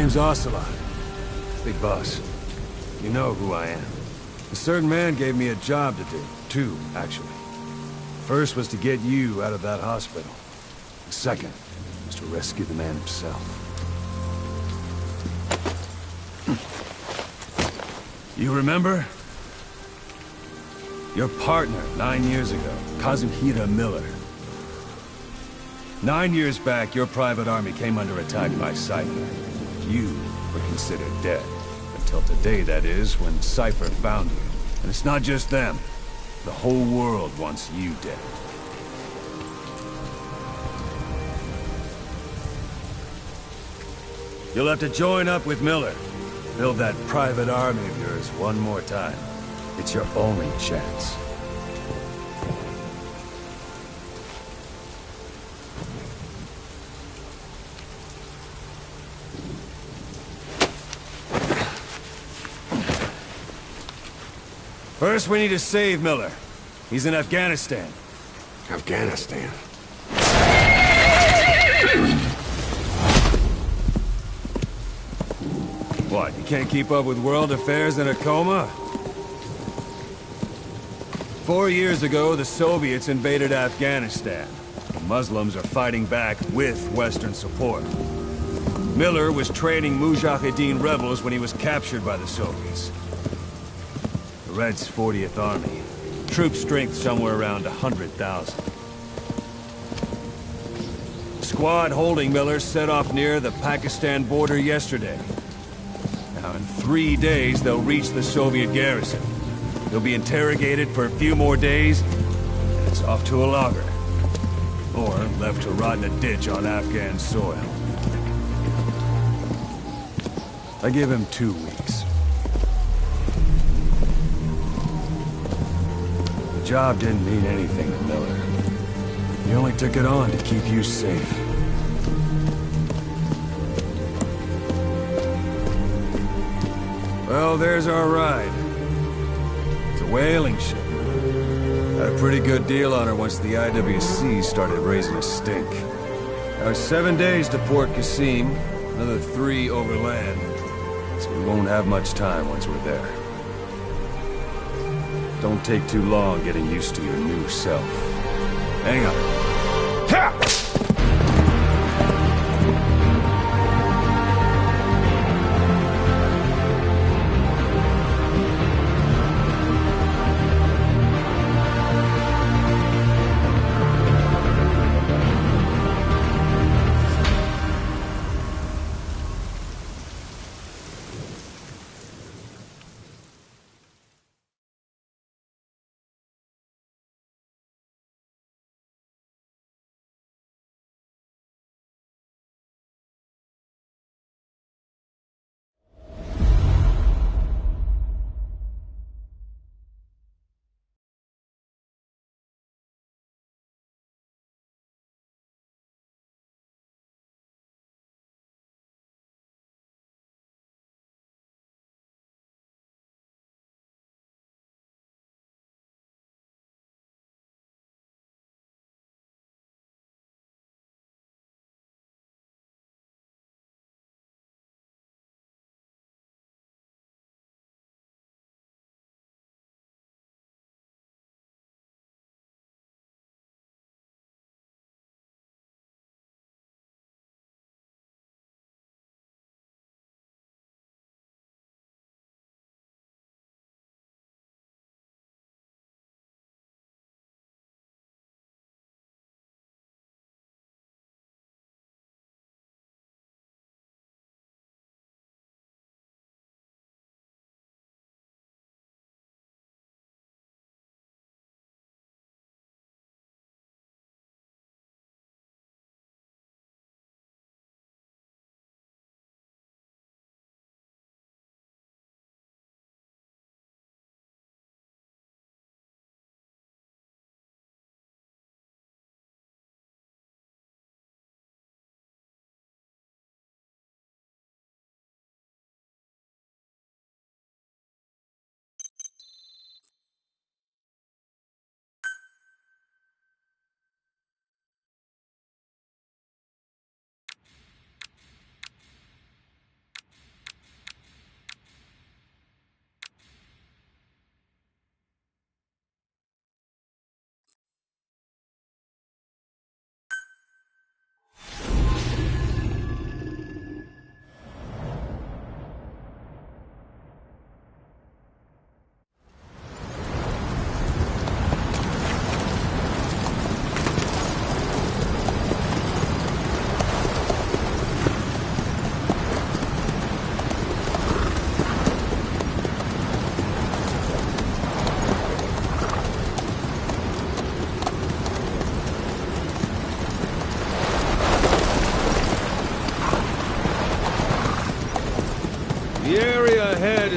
name's Ocelot. Big boss. You know who I am. A certain man gave me a job to do. Two, actually. First was to get you out of that hospital. The second was to rescue the man himself. You remember? Your partner, 9 years ago, Kazuhira Miller. 9 years back, your private army came under attack by Cypher. You were considered dead. Until today, that is, when Cypher found you. And it's not just them. The whole world wants you dead. You'll have to join up with Miller. Build that private army of yours one more time. It's your only chance. First, we need to save Miller. He's in Afghanistan. Afghanistan? What, you can't keep up with world affairs in a coma? 4 years ago, the Soviets invaded Afghanistan. The Muslims are fighting back with Western support. Miller was training Mujahideen rebels when he was captured by the Soviets. The Red's 40th Army. Troop strength somewhere around 100,000. The squad holding Miller set off near the Pakistan border yesterday. Now, in 3 days, they'll reach the Soviet garrison. They'll be interrogated for a few more days, and it's off to a lager. Or left to rot in a ditch on Afghan soil. I give him 2 weeks. The job didn't mean anything to Miller. He only took it on to keep you safe. Well, there's our ride. It's a whaling ship. Had a pretty good deal on her once the IWC started raising a stink. Now 7 days to Port Qasim, another 3 overland. So we won't have much time once we're there. Don't take too long getting used to your new self. Hang on. Ha!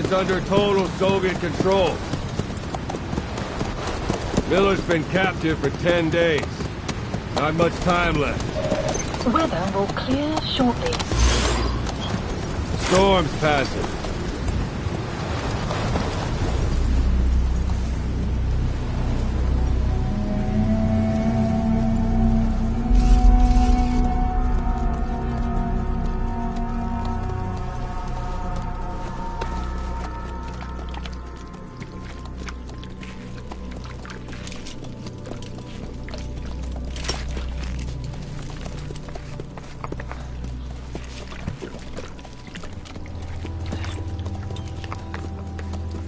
is under total Soviet control. Miller's been captive for 10 days. Not much time left. Weather will clear shortly. Storm's passing.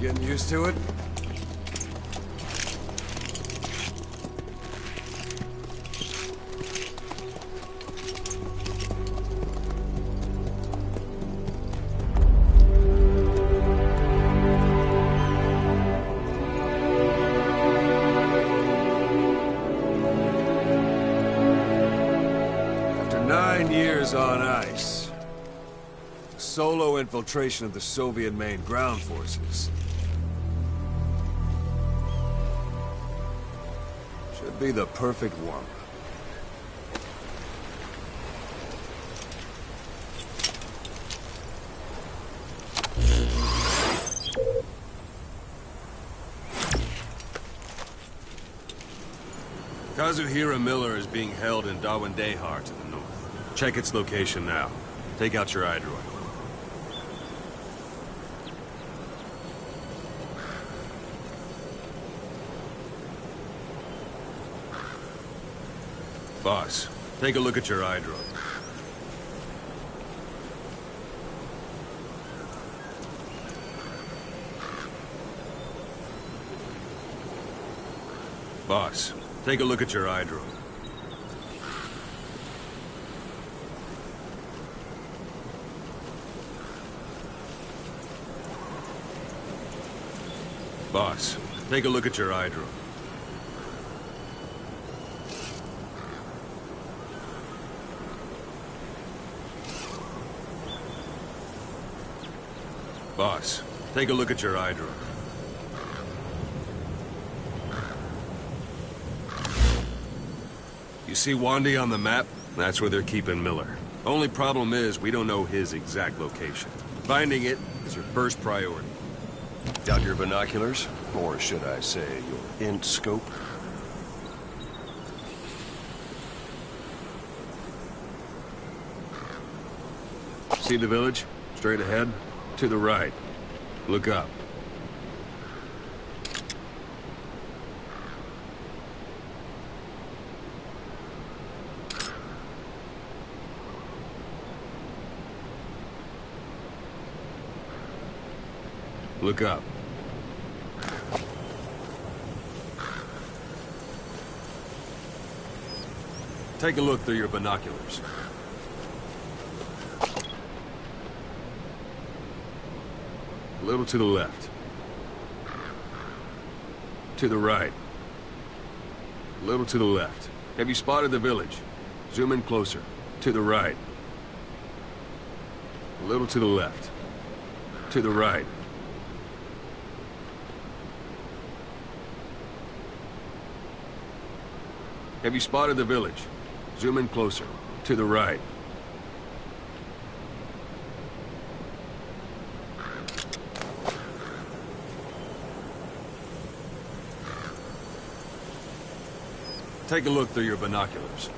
Getting used to it? After 9 years on ice, solo infiltration of the Soviet main ground forces should be the perfect warm-up. Kazuhira Miller is being held in Dawandehar to the north. Check its location now. Take out your iDroid. Boss, take a look at your iDroid. Boss, take a look at your iDroid. Boss, take a look at your iDroid. Boss, take a look at your iDroid. You see Wandy on the map? That's where they're keeping Miller. Only problem is, we don't know his exact location. Finding it is your first priority. Got your binoculars? Or should I say, your int scope? See the village? Straight ahead? To the right. Look up. Look up. Take a look through your binoculars. A little to the left. To the right. A little to the left. Have you spotted the village? Zoom in closer. To the right. A little to the left. To the right. Have you spotted the village? Zoom in closer. To the right. Take a look through your binoculars.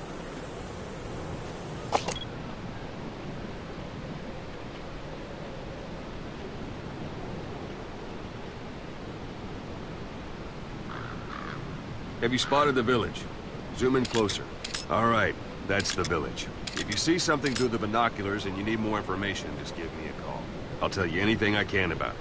Have you spotted the village? Zoom in closer. All right, that's the village. If you see something through the binoculars and you need more information, just give me a call. I'll tell you anything I can about it.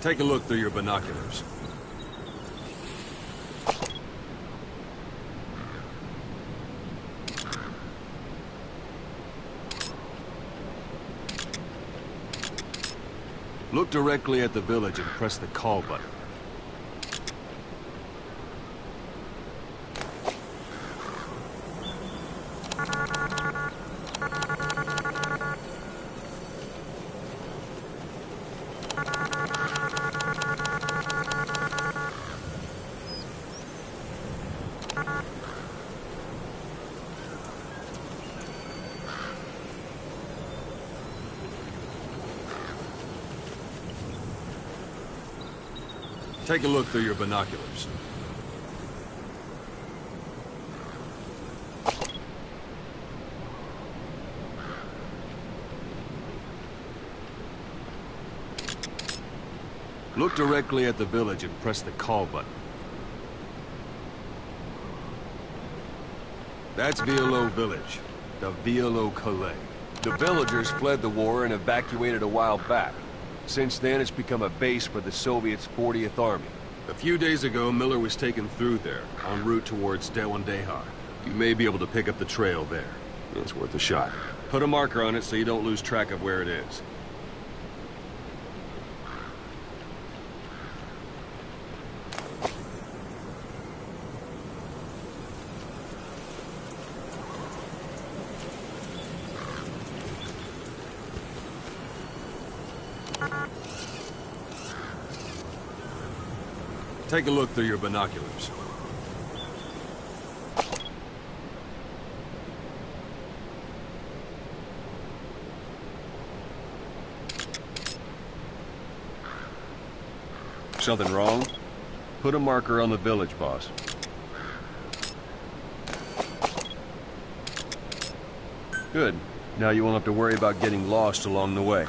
Take a look through your binoculars. Look directly at the village and press the call button. Take a look through your binoculars. Look directly at the village and press the call button. That's Violo Village, the Violo Calais. The villagers fled the war and evacuated a while back. Since then, it's become a base for the Soviets' 40th Army. A few days ago, Miller was taken through there, en route towards Dewandehar. You may be able to pick up the trail there. It's worth a shot. Put a marker on it so you don't lose track of where it is. Take a look through your binoculars. Something wrong? Put a marker on the village, boss. Good. Now you won't have to worry about getting lost along the way.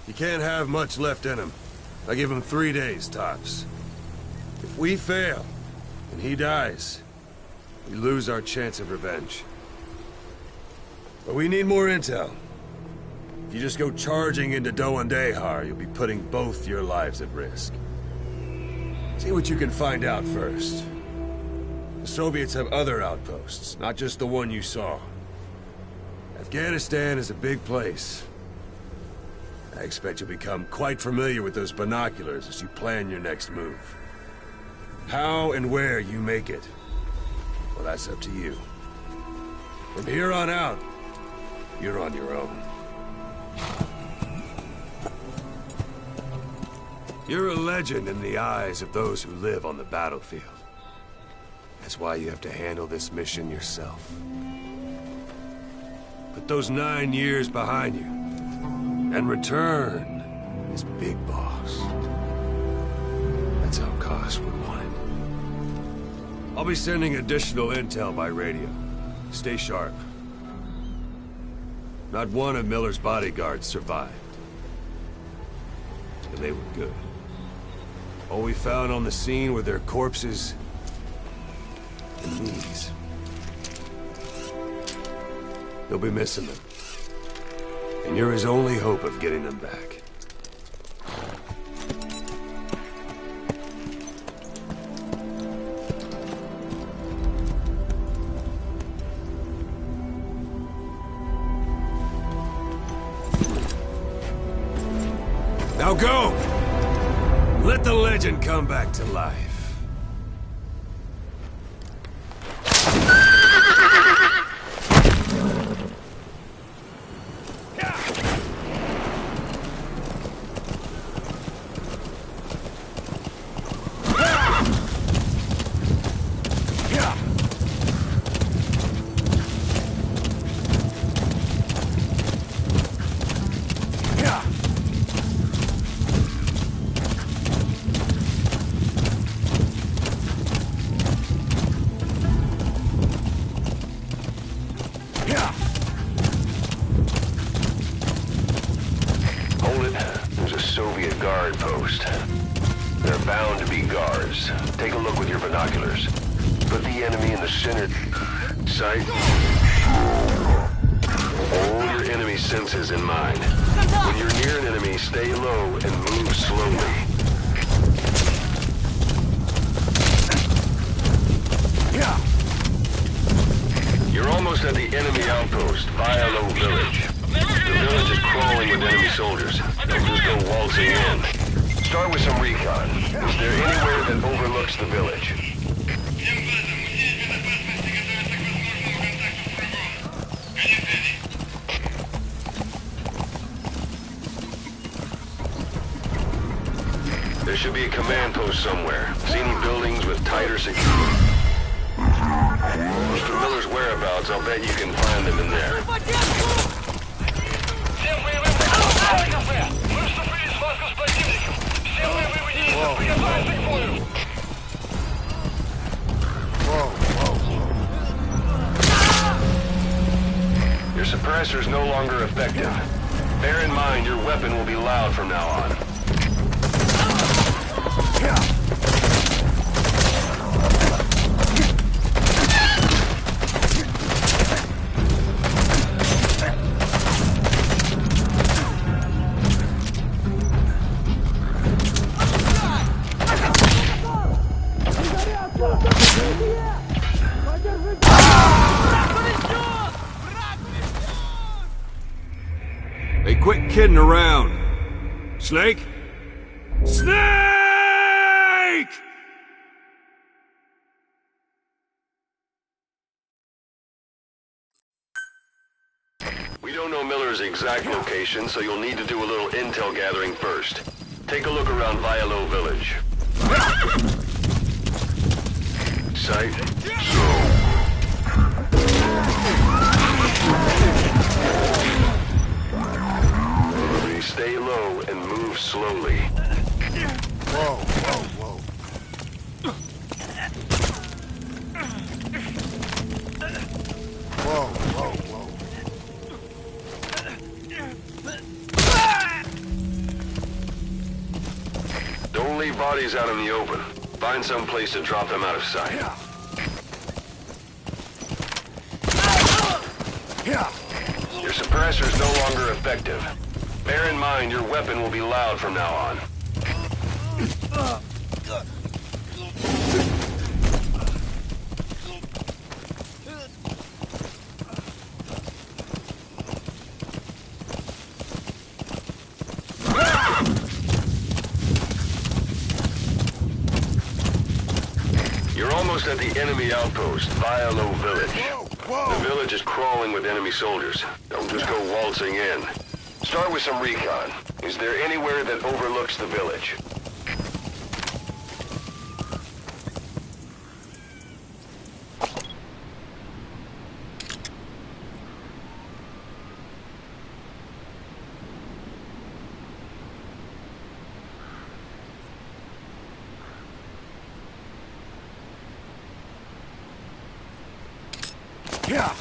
You can't have much left in him. I give him 3 days, tops. If we fail, and he dies, we lose our chance of revenge. But we need more intel. If you just go charging into Dewandehar, you'll be putting both your lives at risk. See what you can find out first. The Soviets have other outposts, not just the one you saw. Afghanistan is a big place. I expect you'll become quite familiar with those binoculars as you plan your next move. How and where you make it, well, that's up to you. From here on out, you're on your own. You're a legend in the eyes of those who live on the battlefield. That's why you have to handle this mission yourself. Put those 9 years behind you, and return as Big Boss. That's how Koss would want it. I'll be sending additional intel by radio. Stay sharp. Not one of Miller's bodyguards survived. And they were good. All we found on the scene were their corpses and knees. You'll be missing them. And you're his only hope of getting them back. Now go! Let the legend come back to life. Soviet guard post. They're bound to be guards. Take a look with your binoculars. Put the enemy in the center sight. Hold your your enemy's senses in mind. When you're near an enemy, stay low and move slowly. You're almost at the enemy outpost, Vialo Village. The village is crawling with enemy soldiers. Don't just go waltzing in. Start with some recon. Is there anywhere that overlooks the village? There should be a command post somewhere. See any buildings with tighter security? Mr. Miller's whereabouts, I'll bet you can find them in there. Your suppressor's no longer effective. Bear in mind your weapon will be loud from now on. Hey, quit kidding around. Snake? Snake! We don't know Miller's exact location, so you'll need to do a little intel gathering first. Take a look around Vialo Village. Sight. Stay low and move slowly. Whoa, whoa, whoa. Whoa, whoa, whoa. Don't leave bodies out in the open. Find some place to drop them out of sight. Your suppressor's no longer effective. Bear in mind your weapon will be loud from now on. You're almost at the enemy outpost, Vialo Village. The village is crawling with enemy soldiers. Don't just go waltzing in. Start with some recon. Is there anywhere that overlooks the village? Yeah.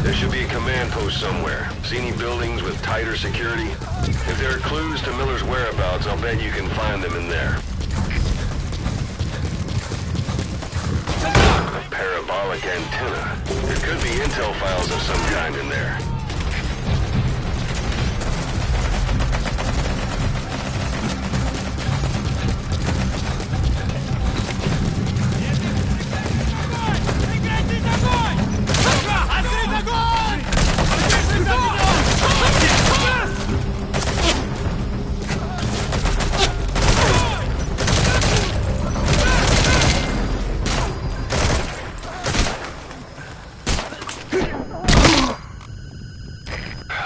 There should be a command post somewhere. See any buildings with tighter security? If there are clues to Miller's whereabouts, I'll bet you can find them in there. A parabolic antenna. There could be intel files of some kind in there.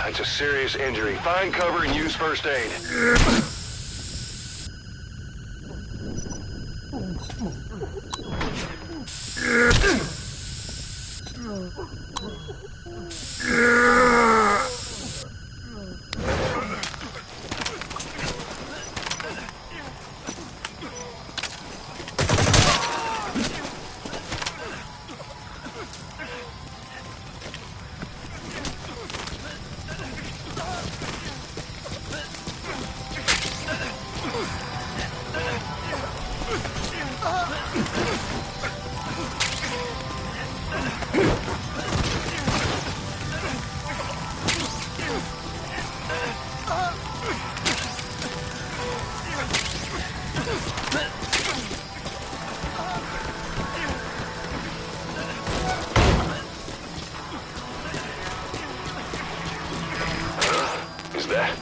It's a serious injury. Find cover and use first aid. Is that?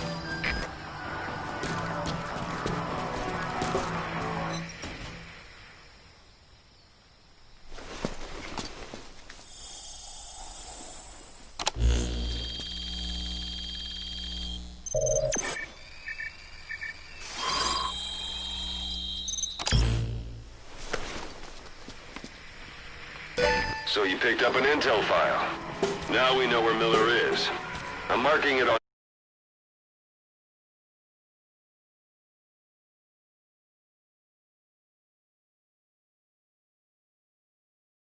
So you picked up an intel file. Now we know where Miller is. I'm marking it on